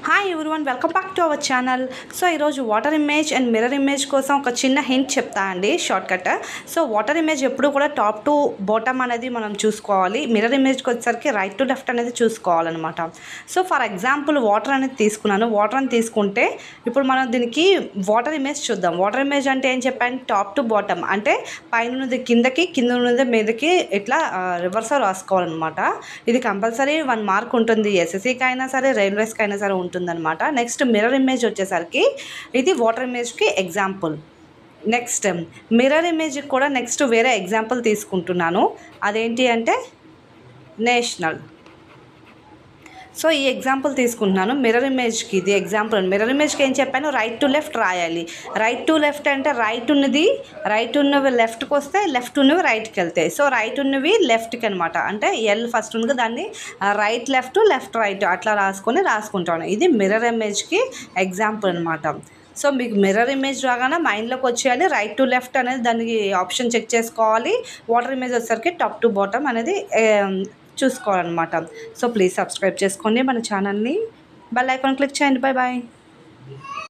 Hi everyone, welcome back to our channel. So ఈరోజు water image and mirror image కోసం ఒక చిన్న hint చెప్తా అండి, షార్ట్కట్. సో వాటర్ ఇమేజ్ ఎప్పుడు కూడా టాప్ టు బాటమ్ అనేది మనం చూసుకోవాలి. మిర్రర్ ఇమేజ్కి వచ్చేసరికి రైట్ టు లెఫ్ట్ అనేది చూసుకోవాలన్నమాట. సో ఫర్ ఎగ్జాంపుల్ వాటర్ అనేది తీసుకున్నాను. వాటర్ అని తీసుకుంటే ఇప్పుడు మనం దీనికి వాటర్ ఇమేజ్ చూద్దాం. వాటర్ ఇమేజ్ అంటే ఏం చెప్పాను? టాప్ టు బాటమ్ అంటే పైన ఉన్నది కిందకి, కింద ఉన్నది మీదకి ఇట్లా రివర్స్ రాసుకోవాలన్నమాట. ఇది కంపల్సరీ 1 మార్క్ ఉంటుంది. ఎస్ఎస్సికి అయినా సరే, రైల్వేస్కి అయినా సరే ఉంటుందన్నమాట. నెక్స్ట్ మిర్రర్ ఇమేజ్ వచ్చేసరికి ఇది వాటర్ ఇమేజ్కి ఎగ్జాంపుల్. నెక్స్ట్ మిర్రర్ ఇమేజ్కి కూడా నెక్స్ట్ వేరే ఎగ్జాంపుల్ తీసుకుంటున్నాను. అదేంటి అంటే నేషనల్. సో ఈ ఎగ్జాంపుల్ తీసుకుంటున్నాను. మిర్రర్ ఇమేజ్కి ఇది ఎగ్జాంపుల్. మిర్రర్ ఇమేజ్కి ఏం చెప్పాను? రైట్ టు లెఫ్ట్ రాయాలి. రైట్ టు లెఫ్ట్ అంటే రైట్ ఉన్నవి లెఫ్ట్కి వస్తే, లెఫ్ట్ ఉన్నవి రైట్కి వెళ్తాయి. సో రైట్ ఉన్నవి లెఫ్ట్కి అనమాట. అంటే ఎల్ ఫస్ట్ ఉంది, దాన్ని రైట్ లెఫ్ట్, లెఫ్ట్ రైట్ అట్లా రాసుకుంటాను. ఇది మిర్రర్ ఇమేజ్కి ఎగ్జాంపుల్ అనమాట. సో మీకు మిర్రర్ ఇమేజ్ రాగానే మైండ్లోకి వచ్చేయాలి రైట్ టు లెఫ్ట్ అనేది, దానికి ఆప్షన్ చెక్ చేసుకోవాలి. వాటర్ ఇమేజ్ వచ్చేసరికి టాప్ టు బాటమ్ అనేది చూసుకోవాలన్నమాట. సో ప్లీజ్ సబ్స్క్రైబ్ చేసుకోండి మన ఛానల్ని, బెల్ ఐకాన్ క్లిక్ చేయండి. Bye bye.